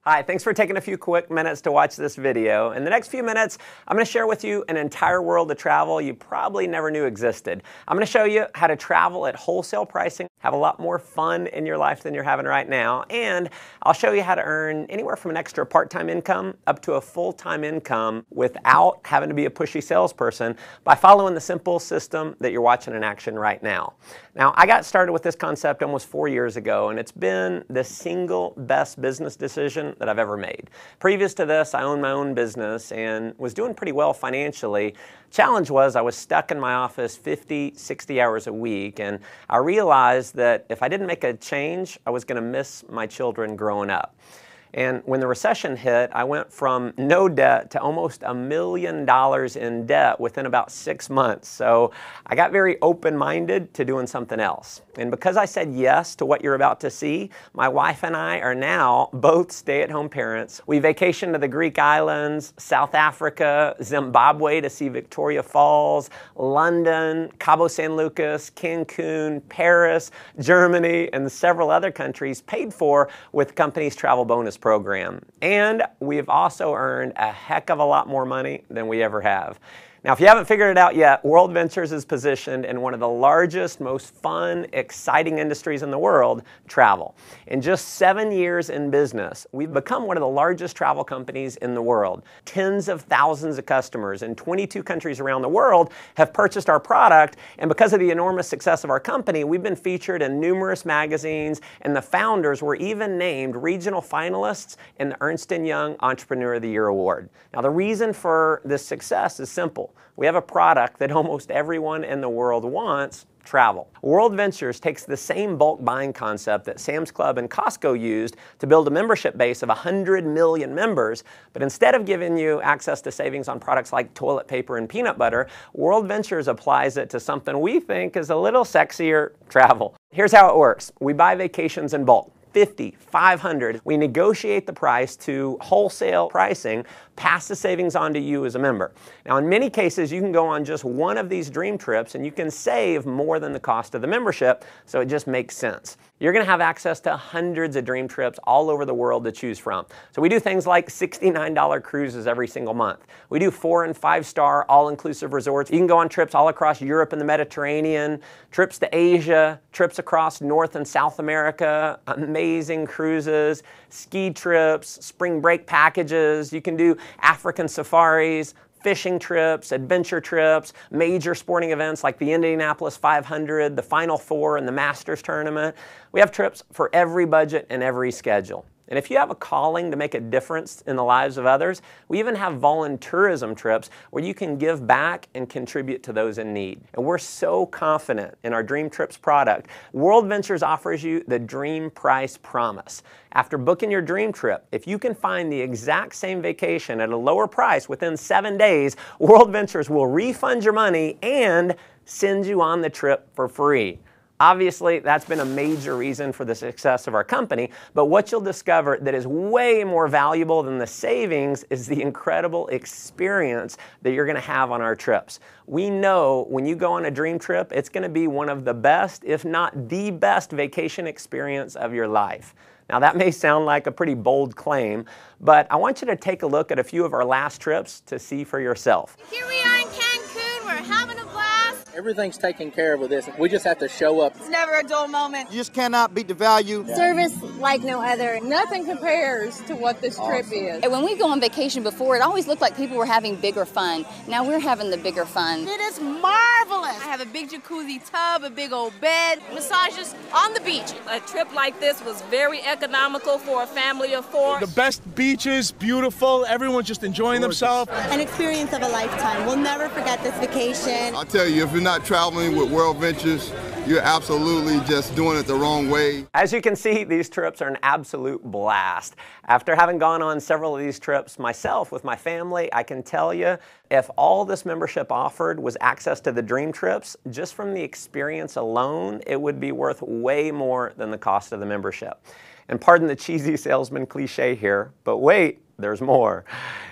Hi, thanks for taking a few quick minutes to watch this video. In the next few minutes, I'm going to share with you an entire world of travel you probably never knew existed. I'm going to show you how to travel at wholesale pricing, have a lot more fun in your life than you're having right now, and I'll show you how to earn anywhere from an extra part-time income up to a full-time income without having to be a pushy salesperson by following the simple system that you're watching in action right now. Now, I got started with this concept almost 4 years ago, and it's been the single best business decision that I've ever made. Previous to this, I owned my own business and was doing pretty well financially. Challenge was I was stuck in my office 50, 60 hours a week, and I realized that if I didn't make a change, I was going to miss my children growing up. And when the recession hit, I went from no debt to almost $1 million in debt within about 6 months. So I got very open-minded to doing something else. And because I said yes to what you're about to see, my wife and I are now both stay-at-home parents. We vacationed to the Greek islands, South Africa, Zimbabwe to see Victoria Falls, London, Cabo San Lucas, Cancun, Paris, Germany, and several other countries paid for with the company's travel bonus program. And we've also earned a heck of a lot more money than we ever have. Now, if you haven't figured it out yet, World Ventures is positioned in one of the largest, most fun, exciting industries in the world, travel. In just 7 years in business, we've become one of the largest travel companies in the world. Tens of thousands of customers in 22 countries around the world have purchased our product, and because of the enormous success of our company, we've been featured in numerous magazines, and the founders were even named regional finalists in the Ernst & Young Entrepreneur of the Year Award. Now, the reason for this success is simple. We have a product that almost everyone in the world wants: travel. World Ventures takes the same bulk buying concept that Sam's Club and Costco used to build a membership base of 100 million members, but instead of giving you access to savings on products like toilet paper and peanut butter, World Ventures applies it to something we think is a little sexier: travel. Here's how it works. We buy vacations in bulk. 50, 500. We negotiate the price to wholesale pricing, pass the savings on to you as a member. Now, in many cases, you can go on just one of these dream trips and you can save more than the cost of the membership, so it just makes sense. You're going to have access to hundreds of dream trips all over the world to choose from. So we do things like $69 cruises every single month. We do 4- and 5-star all-inclusive resorts. You can go on trips all across Europe and the Mediterranean, trips to Asia, trips across North and South America, amazing cruises, ski trips, spring break packages. You can do African safaris, fishing trips, adventure trips, major sporting events like the Indianapolis 500, the Final Four, and the Masters tournament. We have trips for every budget and every schedule. And if you have a calling to make a difference in the lives of others, we even have volunteerism trips where you can give back and contribute to those in need. And we're so confident in our Dream Trips product. World Ventures offers you the Dream Price Promise. After booking your dream trip, if you can find the exact same vacation at a lower price within 7 days, World Ventures will refund your money and send you on the trip for free. Obviously, that's been a major reason for the success of our company, but what you'll discover that is way more valuable than the savings is the incredible experience that you're going to have on our trips. We know when you go on a dream trip, it's going to be one of the best, if not the best, vacation experience of your life. Now, that may sound like a pretty bold claim, but I want you to take a look at a few of our last trips to see for yourself. Here we are in Cancun. We're having a blast. Everything's taken care of with this. We just have to show up. It's never a dull moment. You just cannot beat the value. Service like no other. Nothing compares to what this trip is. And when we go on vacation before, it always looked like people were having bigger fun. Now we're having the bigger fun. It is marvelous. I have a big jacuzzi tub, a big old bed, massages on the beach. A trip like this was very economical for a family of 4. The best beaches, beautiful, everyone's just enjoying themselves. An experience of a lifetime. We'll never forget this vacation. I'll tell you, if you're not traveling with World Ventures, you're absolutely just doing it the wrong way. As you can see, these trips are an absolute blast. After having gone on several of these trips myself with my family, I can tell you, if all this membership offered was access to the dream trips, just from the experience alone, it would be worth way more than the cost of the membership. And pardon the cheesy salesman cliche here, but wait, there's more.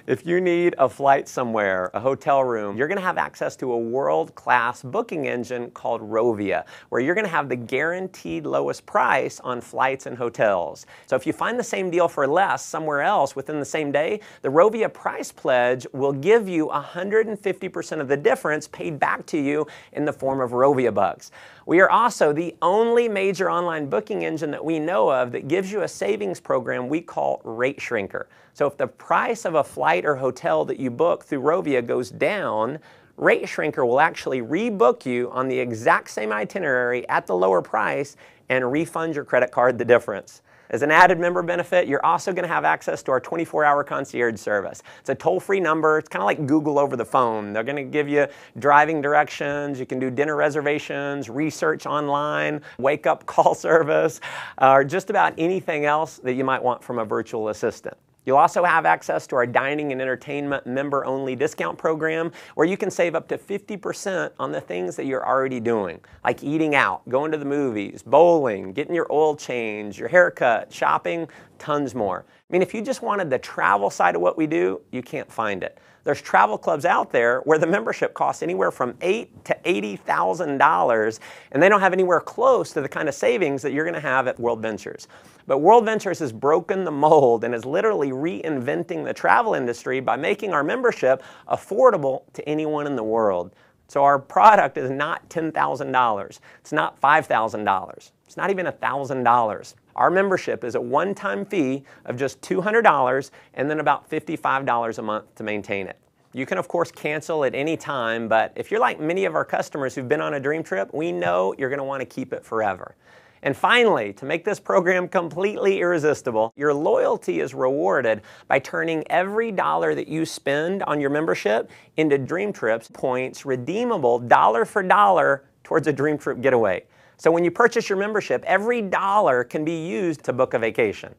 If you need a flight somewhere, a hotel room, you're going to have access to a world-class booking engine called Rovia, where you're going to have the guaranteed lowest price on flights and hotels. So if you find the same deal for less somewhere else within the same day, the Rovia price pledge will give you 150% of the difference paid back to you in the form of Rovia bucks. We are also the only major online booking engine that we know of that gives you a savings program we call Rate Shrinker. So if the price of a flight or hotel that you book through Rovia goes down, Rate Shrinker will actually rebook you on the exact same itinerary at the lower price and refund your credit card the difference. As an added member benefit, you're also going to have access to our 24-hour concierge service. It's a toll-free number. It's kind of like Google over the phone. They're going to give you driving directions. You can do dinner reservations, research online, wake-up call service, or just about anything else that you might want from a virtual assistant. You'll also have access to our dining and entertainment member-only discount program where you can save up to 50% on the things that you're already doing, like eating out, going to the movies, bowling, getting your oil change, your haircut, shopping, tons more. I mean, if you just wanted the travel side of what we do, you can't find it. There's travel clubs out there where the membership costs anywhere from $8,000 to $80,000, and they don't have anywhere close to the kind of savings that you're going to have at World Ventures. But World Ventures has broken the mold and is literally reinventing the travel industry by making our membership affordable to anyone in the world. So our product is not $10,000. It's not $5,000. It's not even $1,000. Our membership is a one-time fee of just $200 and then about $55 a month to maintain it. You can, of course, cancel at any time, but if you're like many of our customers who've been on a dream trip, we know you're going to want to keep it forever. And finally, to make this program completely irresistible, your loyalty is rewarded by turning every dollar that you spend on your membership into Dream Trips points redeemable dollar for dollar towards a Dream Trip getaway. So when you purchase your membership, every dollar can be used to book a vacation.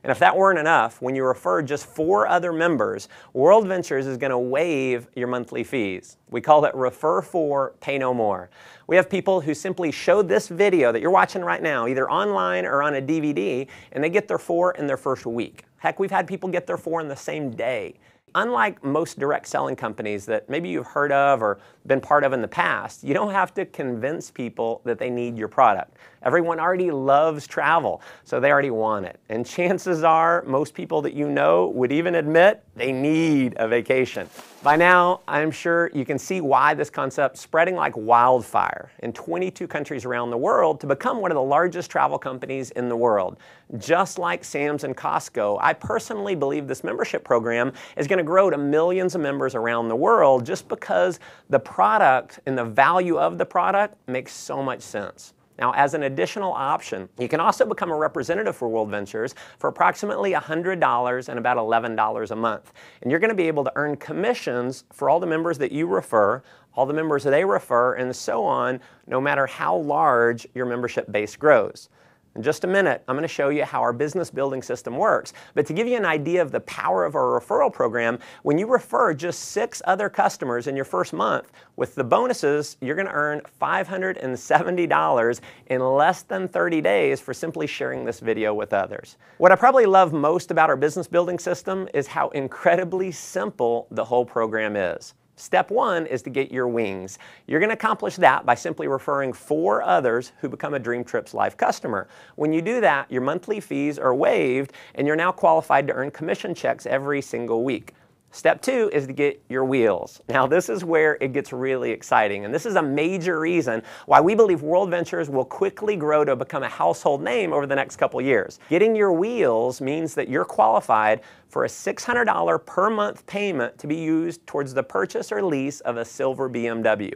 And if that weren't enough, when you refer just 4 other members, World Ventures is going to waive your monthly fees. We call it Refer 4, Pay No More. We have people who simply show this video that you're watching right now, either online or on a DVD, and they get their 4 in their first week. Heck, we've had people get their 4 in the same day. Unlike most direct selling companies that maybe you've heard of or been part of in the past, you don't have to convince people that they need your product. Everyone already loves travel, so they already want it. And chances are most people that you know would even admit they need a vacation. By now, I'm sure you can see why this concept's spreading like wildfire in 22 countries around the world to become one of the largest travel companies in the world. Just like Sam's and Costco, I personally believe this membership program is going to grow to millions of members around the world just because the product and the value of the product makes so much sense. Now, as an additional option, you can also become a representative for World Ventures for approximately $100 and about $11 a month. And you're going to be able to earn commissions for all the members that you refer, all the members that they refer, and so on, no matter how large your membership base grows. In just a minute, I'm going to show you how our business building system works. But to give you an idea of the power of our referral program, when you refer just 6 other customers in your first month, with the bonuses, you're going to earn $570 in less than 30 days for simply sharing this video with others. What I probably love most about our business building system is how incredibly simple the whole program is. Step 1 is to get your wings. You're going to accomplish that by simply referring 4 others who become a Dream Trips Life customer. When you do that, your monthly fees are waived and you're now qualified to earn commission checks every single week. Step 2 is to get your wheels. Now, this is where it gets really exciting, and this is a major reason why we believe World Ventures will quickly grow to become a household name over the next couple years. Getting your wheels means that you're qualified for a $600 per month payment to be used towards the purchase or lease of a silver BMW.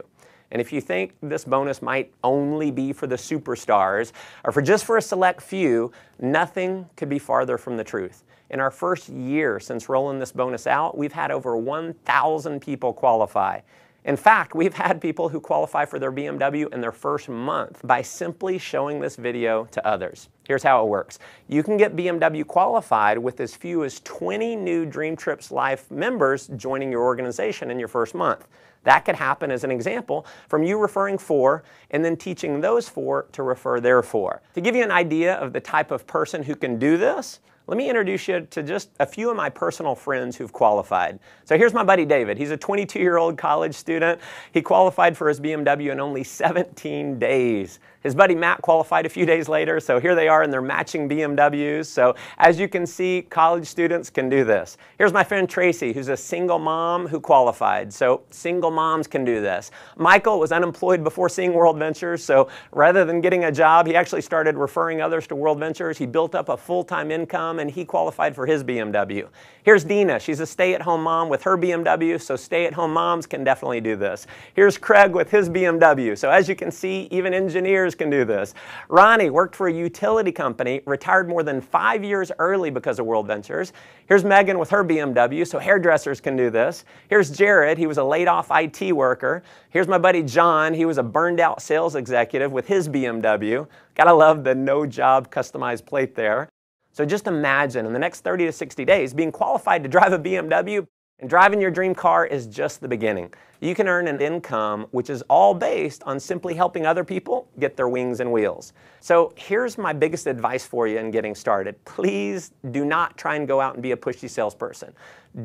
And if you think this bonus might only be for the superstars or for just a select few, nothing could be farther from the truth. In our first year since rolling this bonus out, we've had over 1,000 people qualify. In fact, we've had people who qualify for their BMW in their first month by simply showing this video to others. Here's how it works. You can get BMW qualified with as few as 20 new Dream Trips Life members joining your organization in your first month. That could happen, as an example, from you referring 4 and then teaching those 4 to refer their 4. To give you an idea of the type of person who can do this, let me introduce you to just a few of my personal friends who've qualified. So here's my buddy David. He's a 22-year-old college student. He qualified for his BMW in only 17 days. His buddy Matt qualified a few days later, so here they are in their matching BMWs. So as you can see, college students can do this. Here's my friend Tracy, who's a single mom who qualified. So single moms can do this. Michael was unemployed before seeing World Ventures, so rather than getting a job, he actually started referring others to World Ventures. He built up a full-time income, and he qualified for his BMW. Here's Dina. She's a stay-at-home mom with her BMW, so stay-at-home moms can definitely do this. Here's Craig with his BMW. So as you can see, even engineers can do this. Ronnie worked for a utility company, retired more than 5 years early because of World Ventures. Here's Megan with her BMW, so hairdressers can do this. Here's Jared. He was a laid-off IT worker. Here's my buddy John. He was a burned-out sales executive with his BMW. Gotta love the no-job customized plate there. So just imagine in the next 30 to 60 days being qualified to drive a BMW, and driving your dream car is just the beginning. You can earn an income which is all based on simply helping other people get their wings and wheels. So here's my biggest advice for you in getting started. Please do not try and go out and be a pushy salesperson.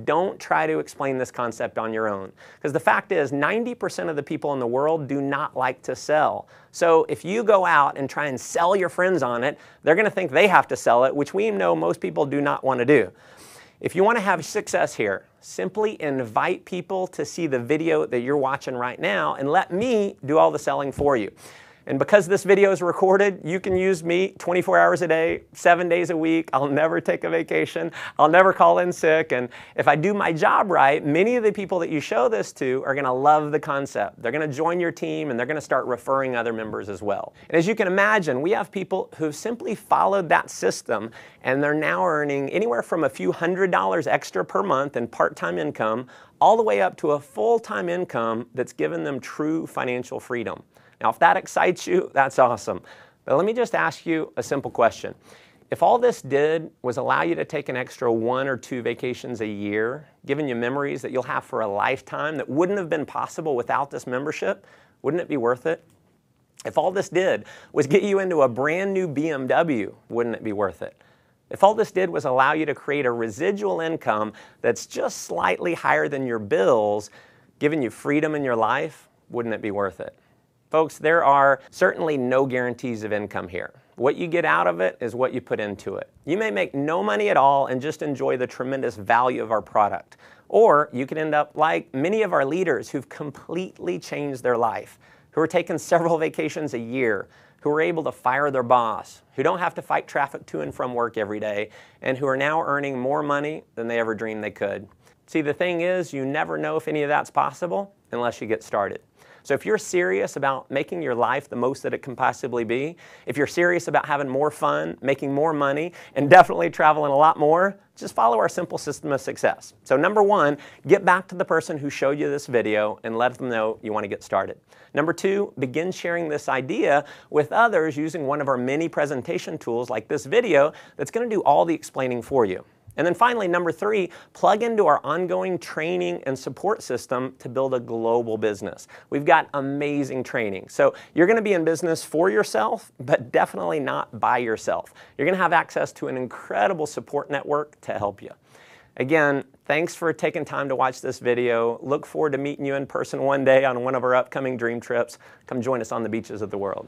Don't try to explain this concept on your own. Because the fact is, 90% of the people in the world do not like to sell. So if you go out and try and sell your friends on it, they're going to think they have to sell it, which we know most people do not want to do. If you want to have success here, simply invite people to see the video that you're watching right now and let me do all the selling for you. And because this video is recorded, you can use me 24 hours a day, 7 days a week. I'll never take a vacation. I'll never call in sick. And if I do my job right, many of the people that you show this to are going to love the concept. They're going to join your team and they're going to start referring other members as well. And as you can imagine, we have people who've simply followed that system and they're now earning anywhere from a few $100s extra per month in part-time income all the way up to a full-time income that's given them true financial freedom. Now, if that excites you, that's awesome. But let me just ask you a simple question. If all this did was allow you to take an extra 1 or 2 vacations a year, giving you memories that you'll have for a lifetime that wouldn't have been possible without this membership, wouldn't it be worth it? If all this did was get you into a brand new BMW, wouldn't it be worth it? If all this did was allow you to create a residual income that's just slightly higher than your bills, giving you freedom in your life, wouldn't it be worth it? Folks, there are certainly no guarantees of income here. What you get out of it is what you put into it. You may make no money at all and just enjoy the tremendous value of our product. Or you could end up like many of our leaders who've completely changed their life, who are taking several vacations a year, who are able to fire their boss, who don't have to fight traffic to and from work every day, and who are now earning more money than they ever dreamed they could. See, the thing is, you never know if any of that's possible unless you get started. So if you're serious about making your life the most that it can possibly be, if you're serious about having more fun, making more money, and definitely traveling a lot more, just follow our simple system of success. So number 1, get back to the person who showed you this video and let them know you want to get started. Number 2, begin sharing this idea with others using one of our many presentation tools like this video that's going to do all the explaining for you. And then finally, number 3, plug into our ongoing training and support system to build a global business. We've got amazing training. So you're going to be in business for yourself, but definitely not by yourself. You're going to have access to an incredible support network to help you. Again, thanks for taking time to watch this video. Look forward to meeting you in person one day on one of our upcoming dream trips. Come join us on the beaches of the world.